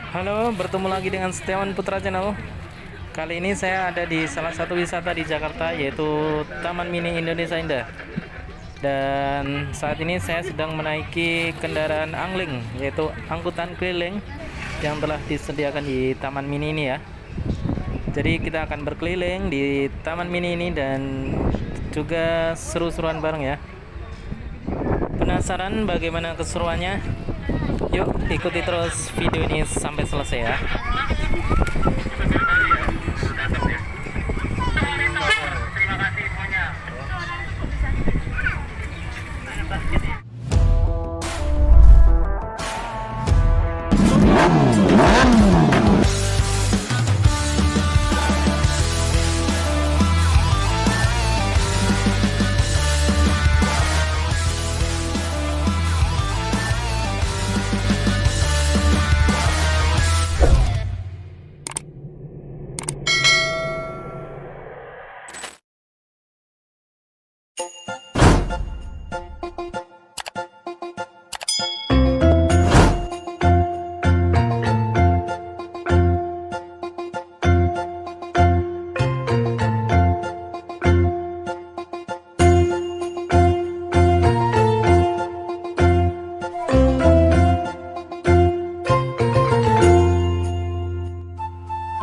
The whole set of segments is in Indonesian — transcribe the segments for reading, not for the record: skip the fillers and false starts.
Halo, bertemu lagi dengan Setiawan Putra Channel. Kali ini saya ada di salah satu wisata di Jakarta, yaitu Taman Mini Indonesia Indah. Dan saat ini saya sedang menaiki kendaraan angling, yaitu angkutan keliling yang telah disediakan di Taman Mini ini ya. Jadi kita akan berkeliling di Taman Mini ini dan juga seru-seruan bareng ya. Penasaran bagaimana keseruannya? Yuk ikuti terus video ini sampai selesai ya.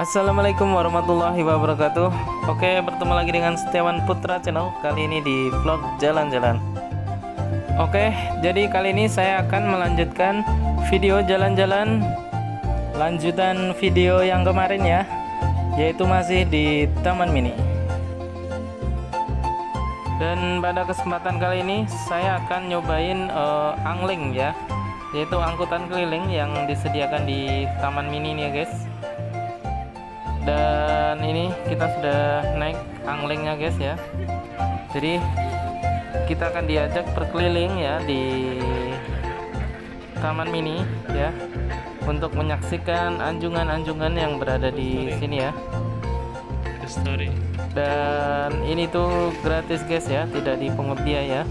Assalamualaikum warahmatullahi wabarakatuh. Oke, bertemu lagi dengan Setiawan Putra Channel. Kali ini di vlog jalan-jalan. Oke, jadi kali ini saya akan melanjutkan video jalan-jalan, lanjutan video yang kemarin ya, yaitu masih di Taman Mini. Dan pada kesempatan kali ini saya akan nyobain angling ya, yaitu angkutan keliling yang disediakan di Taman Mini ini ya guys. Dan ini kita sudah naik anglingnya guys ya. Jadi kita akan diajak berkeliling ya di Taman Mini ya, untuk menyaksikan anjungan-anjungan yang berada di sini ya. Dan ini tuh gratis guys ya, tidak dipungut biaya.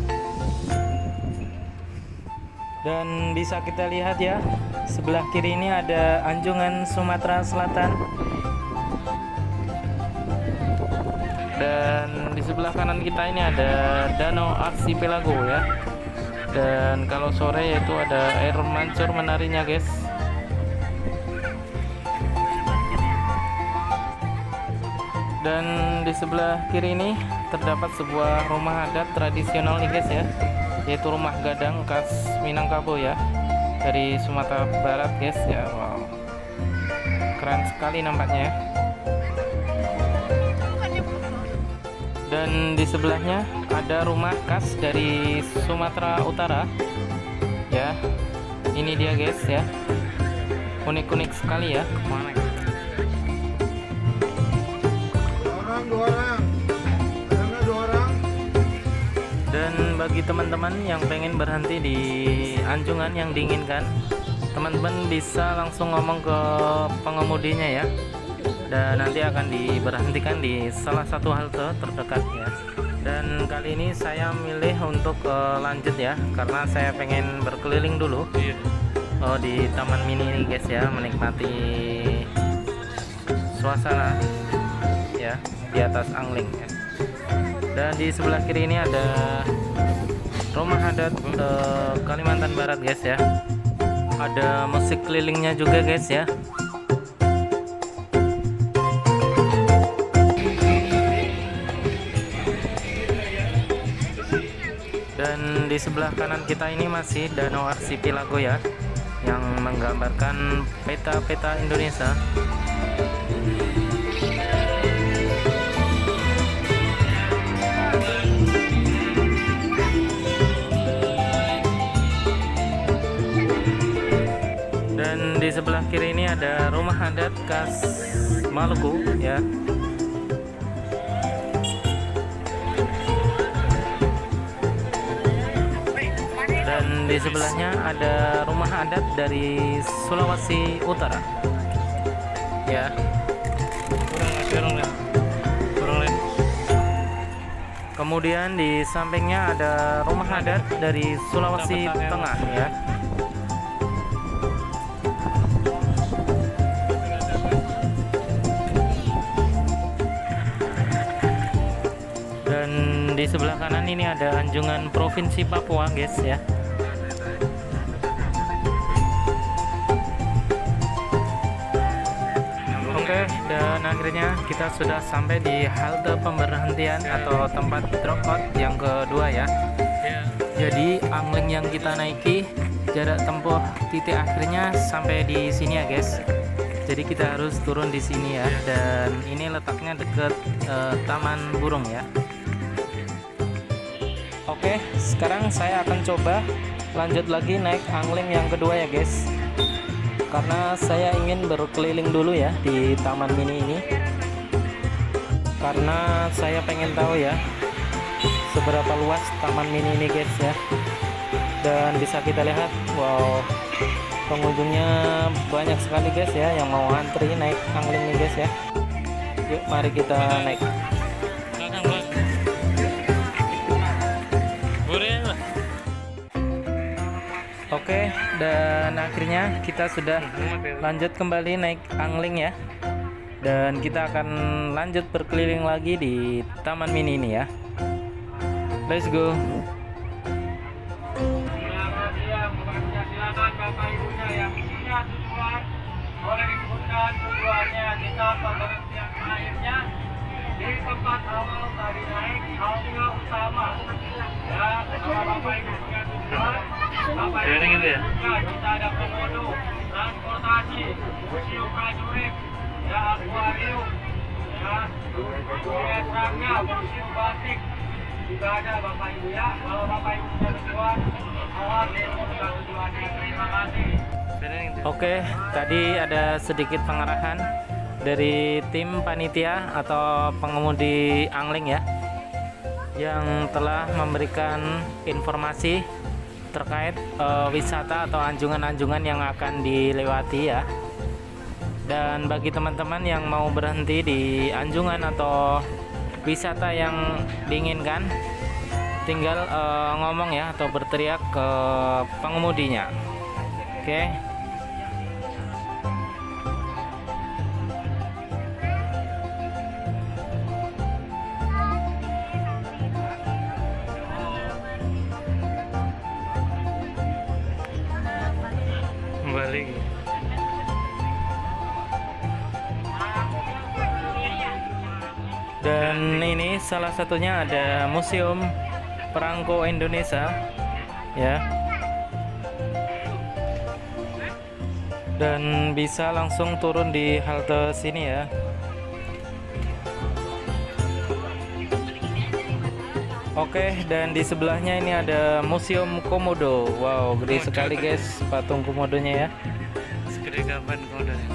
Dan bisa kita lihat ya, sebelah kiri ini ada anjungan Sumatera Selatan. Dan di sebelah kanan kita ini ada Danau Archipelago ya. Dan kalau sore yaitu ada air mancur menarinya guys. Dan di sebelah kiri ini terdapat sebuah rumah adat tradisional nih guys ya, yaitu rumah gadang khas Minangkabau ya, dari Sumatera Barat guys ya. Wow, keren sekali nampaknya ya. Dan di sebelahnya ada rumah khas dari Sumatera Utara ya. Ini dia guys ya, unik-unik sekali ya. Dua orang. Dan bagi teman-teman yang pengen berhenti di anjungan yang diinginkan, teman-teman bisa langsung ngomong ke pengemudinya ya, dan nanti akan diberhentikan di salah satu halte terdekat ya. Dan kali ini saya milih untuk lanjut ya, karena saya pengen berkeliling dulu di Taman Mini ini guys ya, menikmati suasana ya di atas angling ya. Dan di sebelah kiri ini ada rumah adat Kalimantan Barat guys ya. Ada musik kelilingnya juga guys ya. Dan di sebelah kanan kita ini masih Danau Archipelago ya, yang menggambarkan peta-peta Indonesia. Dan di sebelah kiri ini ada rumah adat khas Maluku ya. Dan di sebelahnya ada rumah adat dari Sulawesi Utara ya. Kemudian di sampingnya ada rumah adat dari Sulawesi Tengah ya. sebelah kanan ini ada anjungan Provinsi Papua guys ya. Oke, dan akhirnya kita sudah sampai di halte pemberhentian atau tempat drop out yang kedua ya. Jadi angling yang kita naiki jarak tempuh titik akhirnya sampai di sini ya guys. Jadi kita harus turun di sini ya, dan ini letaknya dekat Taman Burung ya. Oke, sekarang saya akan coba lanjut lagi naik angling yang kedua ya guys. Karena saya ingin berkeliling dulu ya di taman mini ini. Karena saya pengen tahu ya seberapa luas taman mini ini guys ya. Dan bisa kita lihat, wow, pengunjungnya banyak sekali guys ya yang mau antri naik angling nih guys ya. Yuk mari kita naik. Oke, dan akhirnya kita sudah lanjut kembali naik angling ya. Dan kita akan lanjut berkeliling lagi di taman mini ini ya. Let's go. Silakan Bapak Ibunya yang isinya tujuan boleh disebutkan tujuannya, kita pemberhentian terakhirnya di tempat awal tadi naik halte utama ya. Kalau Bapak Ibu punya tujuan, Bapak Ibu disebutkan kita ada komodo, transportasi, museum prajurit ya, akuarium ya, museum serangga, museum batik juga ada Bapak Ibu ya. Kalau Bapak Ibu punya tujuan, awal disebutkan tujuannya. Terima kasih. Oke, tadi ada sedikit pengarahan dari tim panitia atau pengemudi angling ya, yang telah memberikan informasi terkait wisata atau anjungan-anjungan yang akan dilewati ya. Dan bagi teman-teman yang mau berhenti di anjungan atau wisata yang diinginkan, tinggal ngomong ya atau berteriak ke pengemudinya. Oke. Balik. Dan ini salah satunya ada Museum Perangko Indonesia ya. Dan bisa langsung turun di halte sini ya. Oke, dan di sebelahnya ini ada Museum Komodo. Wow, gede sekali guys patung komodonya ya. Segede kapan komodonya?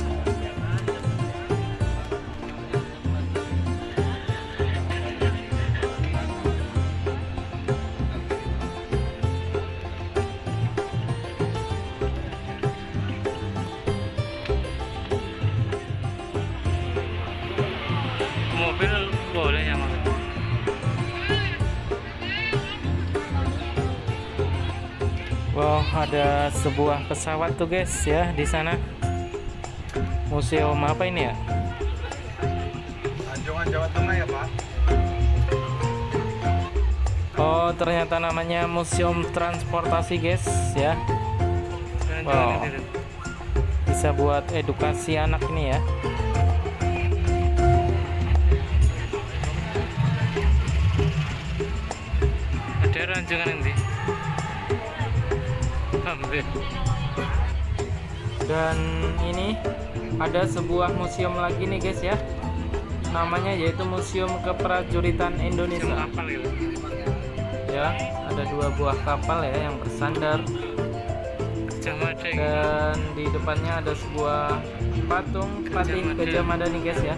Mobil boleh ya Mas? Wow, ada sebuah pesawat tuh guys ya di sana. Museum apa ini ya? Anjungan Jawa Tengah ya Pak. Oh, ternyata namanya Museum Transportasi guys ya. Wow, bisa buat edukasi anak ini ya. Ada rancangan nanti. Dan ini ada sebuah museum lagi nih guys ya, namanya yaitu Museum Keprajuritan Indonesia ya. Ada dua buah kapal ya yang bersandar, dan di depannya ada sebuah patung Patih Gajah Mada nih guys ya.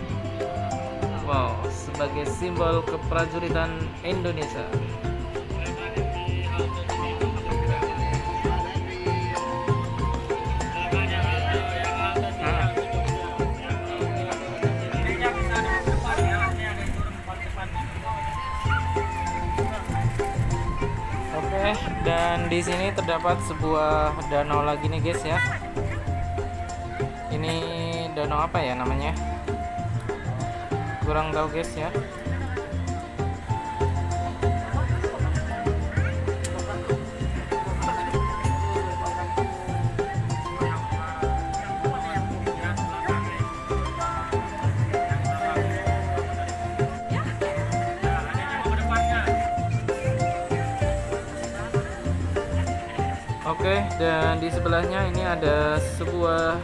Wow, sebagai simbol keprajuritan Indonesia. Dan di sini terdapat sebuah danau lagi nih guys ya. Ini danau apa ya namanya? Kurang tahu guys ya. Oke, dan di sebelahnya ini ada sebuah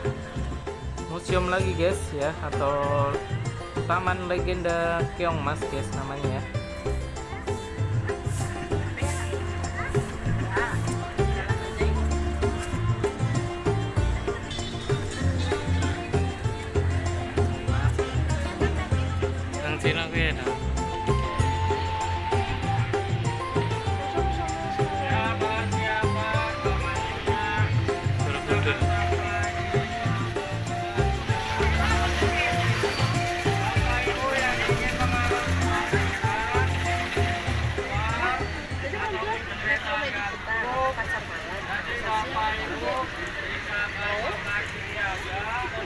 museum lagi guys ya, atau Taman Legenda Keongmas guys namanya ya.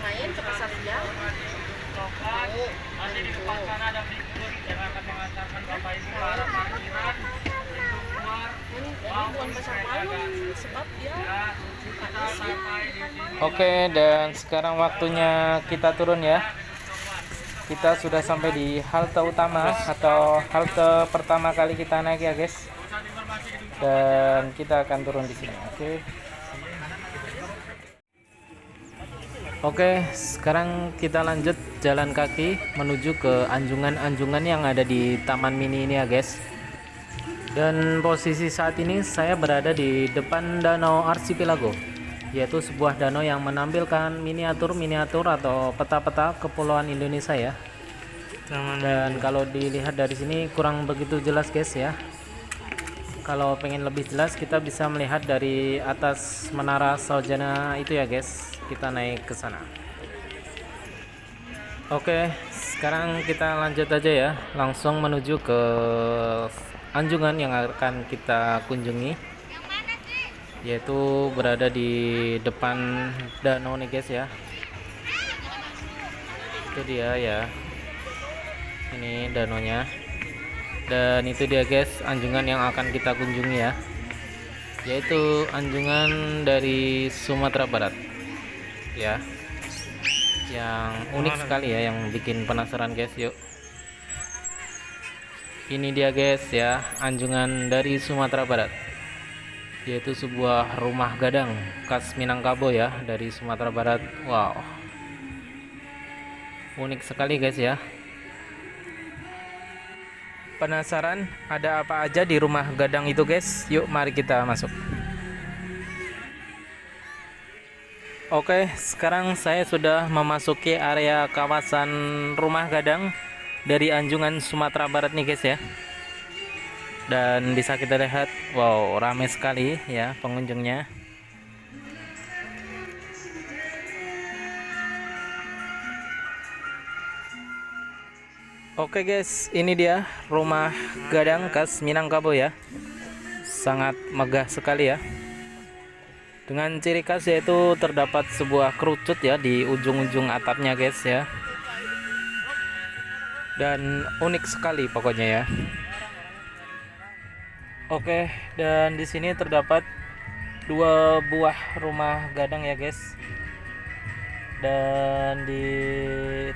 Main ke pasar siang. Nanti di depan sana ada berikut yang akan mengantarkan Bapak Ibu ke arah parkiran. Itu keluar. Ini bukan pasar malam sebab dia Kita sampai di sini. Oke, dan sekarang waktunya kita turun ya. Kita sudah sampai di halte utama atau halte pertama kali kita naik ya guys. Dan kita akan turun di sini. Oke, sekarang kita lanjut jalan kaki menuju ke anjungan-anjungan yang ada di Taman Mini ini ya guys. Dan posisi saat ini saya berada di depan Danau Archipelago, yaitu sebuah danau yang menampilkan miniatur-miniatur atau peta-peta kepulauan Indonesia ya. Dan kalau dilihat dari sini kurang begitu jelas guys ya. Kalau pengen lebih jelas kita bisa melihat dari atas Menara Saujana itu ya guys. Kita naik ke sana. Oke, sekarang kita lanjut aja ya, langsung menuju ke anjungan yang akan kita kunjungi, yaitu berada di depan danau nih guys ya. Itu dia ya, ini danaunya. Dan itu dia guys anjungan yang akan kita kunjungi ya, yaitu anjungan dari Sumatera Barat ya, yang unik sekali ya, yang bikin penasaran guys. Yuk, ini dia guys ya, anjungan dari Sumatera Barat, yaitu sebuah rumah gadang khas Minangkabau ya, dari Sumatera Barat. Wow, unik sekali guys ya. Penasaran ada apa aja di rumah gadang itu guys? Yuk mari kita masuk. Oke, sekarang saya sudah memasuki area kawasan rumah gadang dari anjungan Sumatera Barat nih guys ya. Dan bisa kita lihat, wow, ramai sekali ya pengunjungnya. Oke guys, ini dia rumah gadang khas Minangkabau ya. Sangat megah sekali ya. Dengan ciri khas yaitu terdapat sebuah kerucut ya di ujung-ujung atapnya guys ya. Dan unik sekali pokoknya ya. Oke, dan di sini terdapat 2 buah rumah gadang ya guys. Dan di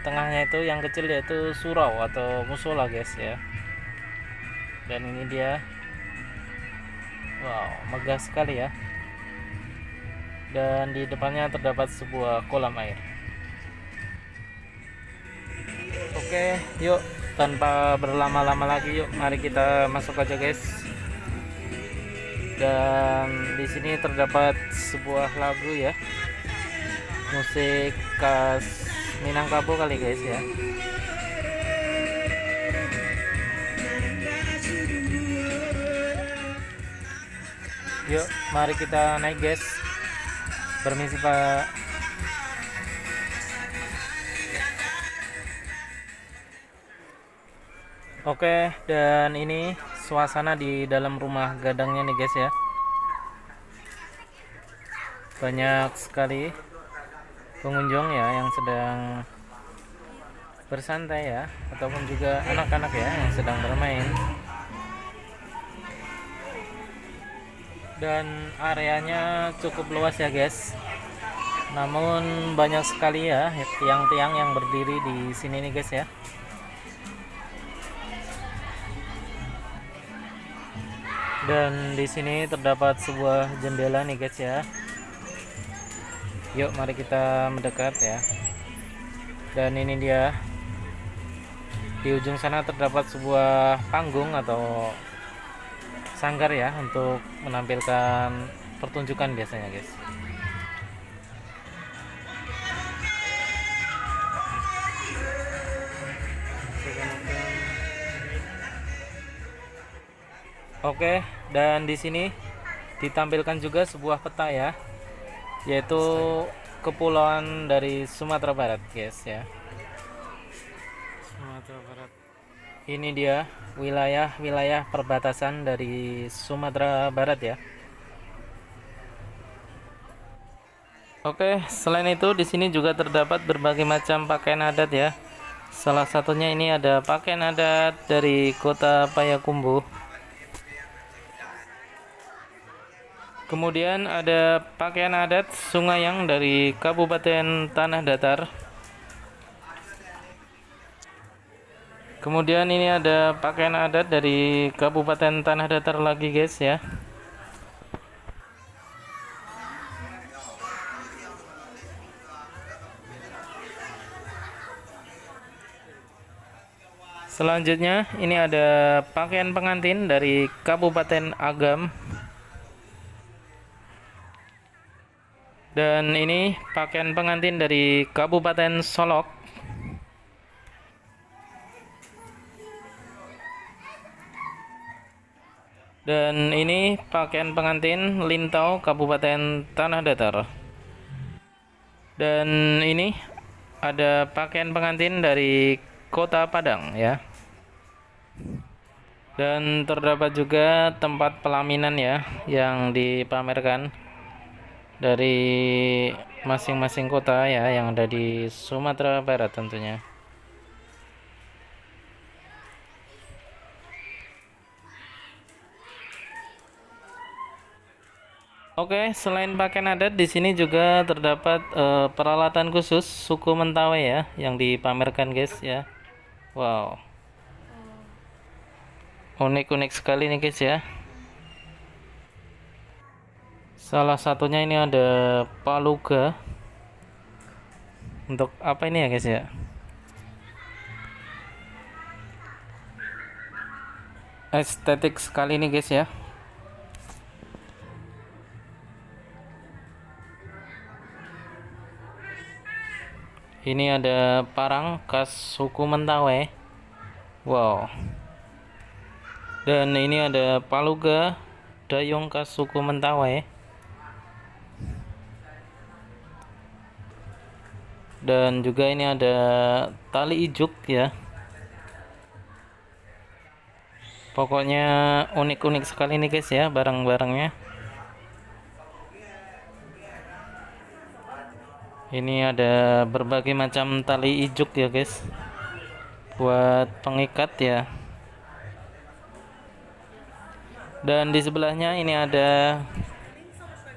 tengahnya itu yang kecil yaitu surau atau musola guys ya. Dan ini dia. Wow, megah sekali ya. Dan di depannya terdapat sebuah kolam air. Oke, yuk tanpa berlama-lama lagi yuk mari kita masuk aja guys. Dan di sini terdapat sebuah lagu ya, musik khas Minangkabau kali guys ya. Yuk mari kita naik guys. Permisi Pak. Oke, dan ini suasana di dalam rumah gadangnya nih guys ya. Banyak sekali pengunjung ya yang sedang bersantai ya, ataupun juga anak-anak ya yang sedang bermain. Dan areanya cukup luas ya guys. Namun banyak sekali ya tiang-tiang yang berdiri di sini nih guys ya. Dan di sini terdapat sebuah jendela nih guys ya. Yuk mari kita mendekat ya. Dan ini dia, di ujung sana terdapat sebuah panggung atau sanggar ya untuk menampilkan pertunjukan biasanya guys. Oke, dan di sini ditampilkan juga sebuah peta ya, yaitu kepulauan dari Sumatera Barat guys ya. Sumatera Barat. Ini dia wilayah-wilayah perbatasan dari Sumatera Barat ya. Oke, selain itu di sini juga terdapat berbagai macam pakaian adat ya. Salah satunya ini ada pakaian adat dari Kota Payakumbuh. Kemudian ada pakaian adat Sungayang dari Kabupaten Tanah Datar. Kemudian ini ada pakaian adat dari Kabupaten Tanah Datar lagi guys ya. Selanjutnya ini ada pakaian pengantin dari Kabupaten Agam. Dan ini pakaian pengantin dari Kabupaten Solok. Dan ini pakaian pengantin Lintau Kabupaten Tanah Datar. Dan ini ada pakaian pengantin dari Kota Padang ya. Dan terdapat juga tempat pelaminan ya yang dipamerkan dari masing-masing kota ya yang ada di Sumatera Barat tentunya. Oke, selain pakaian adat di sini juga terdapat peralatan khusus suku Mentawai ya yang dipamerkan guys ya. Wow. Unik-unik sekali nih guys ya. Salah satunya ini ada paluga. Untuk apa ini ya guys ya? Estetik sekali nih guys ya. Ini ada parang khas suku Mentawai. Wow. Dan ini ada paluga dayung khas suku Mentawai. Dan juga ini ada tali ijuk ya. Pokoknya unik-unik sekali nih guys ya barang-barangnya. Ini ada berbagai macam tali ijuk ya guys, buat pengikat ya. Dan di sebelahnya ini ada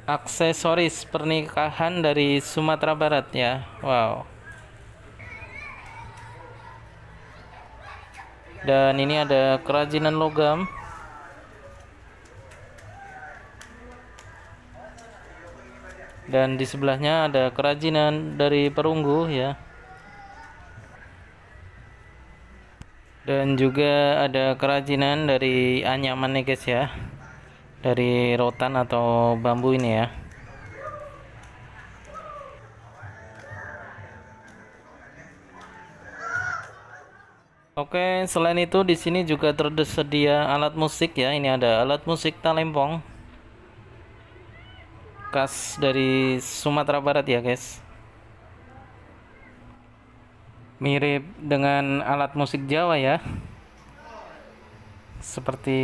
aksesoris pernikahan dari Sumatera Barat ya. Wow. Dan ini ada kerajinan logam. Dan di sebelahnya ada kerajinan dari perunggu ya. Dan juga ada kerajinan dari anyaman nih guys ya, dari rotan atau bambu ini ya. Oke, selain itu di sini juga tersedia alat musik ya. Ini ada alat musik talempong khas dari Sumatera Barat ya guys. Mirip dengan alat musik Jawa ya. Seperti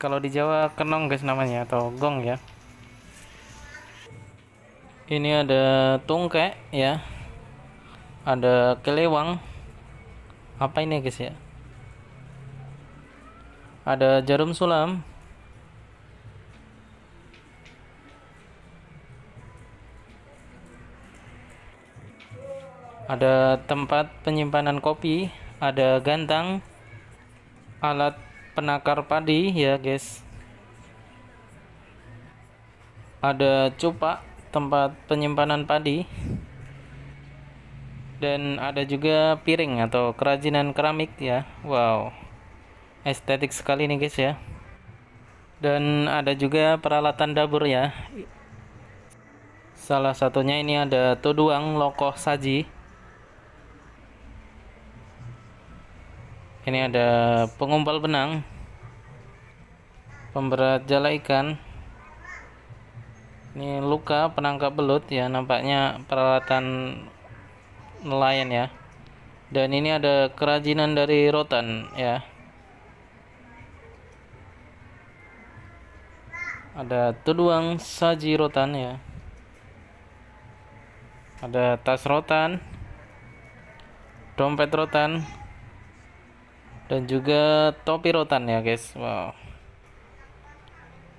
kalau di Jawa kenong guys namanya atau gong ya. Ini ada tungkek ya. Ada kelewang. Apa ini guys ya? Ada jarum sulam. Ada tempat penyimpanan kopi, ada gantang, alat penakar padi ya guys. Ada cupak, tempat penyimpanan padi. Dan ada juga piring atau kerajinan keramik ya. Wow, estetik sekali nih guys ya. Dan ada juga peralatan dapur ya. Salah satunya ini ada tuduang lokoh saji. Ini ada pengumpal benang, pemberat jala ikan. Ini luka penangkap belut ya, nampaknya peralatan nelayan ya. Dan ini ada kerajinan dari rotan ya. Ada tuduang saji rotan ya. Ada tas rotan, dompet rotan, dan juga topi rotan ya guys. Wow.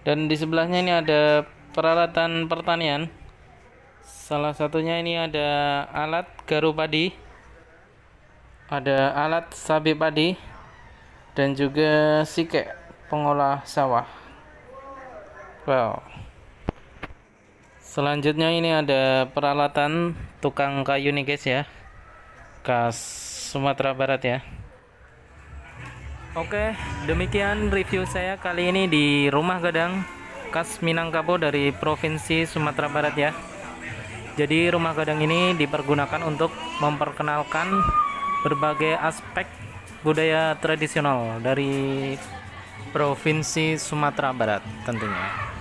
Dan di sebelahnya ini ada peralatan pertanian. Salah satunya ini ada alat garu padi, ada alat sabit padi, dan juga sikek pengolah sawah. Wow. Selanjutnya ini ada peralatan tukang kayu nih guys ya, khas Sumatera Barat ya. Oke, demikian review saya kali ini di rumah gadang khas Minangkabau dari Provinsi Sumatera Barat ya. Jadi rumah gadang ini dipergunakan untuk memperkenalkan berbagai aspek budaya tradisional dari Provinsi Sumatera Barat tentunya.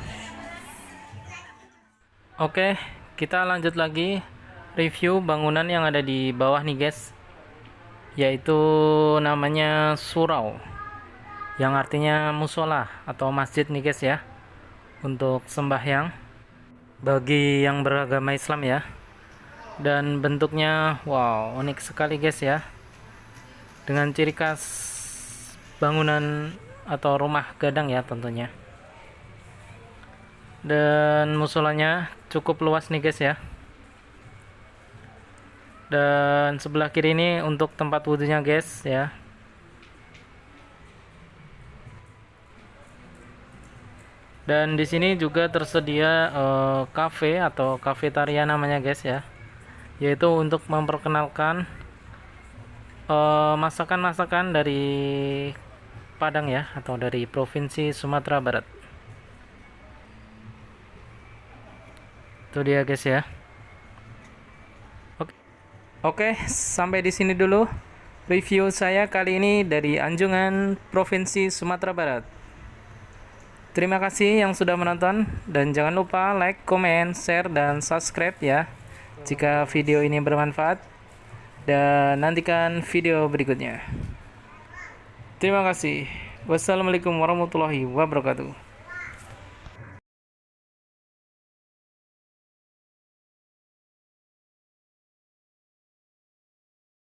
Oke, kita lanjut lagi review bangunan yang ada di bawah nih guys, yaitu namanya surau, yang artinya musola atau masjid nih guys ya, untuk sembahyang bagi yang beragama Islam ya. Dan bentuknya wow, unik sekali guys ya, dengan ciri khas bangunan atau rumah gadang ya tentunya. Dan musolanya cukup luas nih guys ya. Dan sebelah kiri ini untuk tempat wudhunya guys ya. Dan di sini juga tersedia cafe atau kafetaria namanya guys ya, yaitu untuk memperkenalkan masakan-masakan dari Padang ya, atau dari Provinsi Sumatera Barat. Itu dia guys ya. Oke, sampai di sini dulu review saya kali ini dari Anjungan, Provinsi Sumatera Barat. Terima kasih yang sudah menonton, dan jangan lupa like, comment, share, dan subscribe ya jika video ini bermanfaat, dan nantikan video berikutnya. Terima kasih. Wassalamualaikum warahmatullahi wabarakatuh.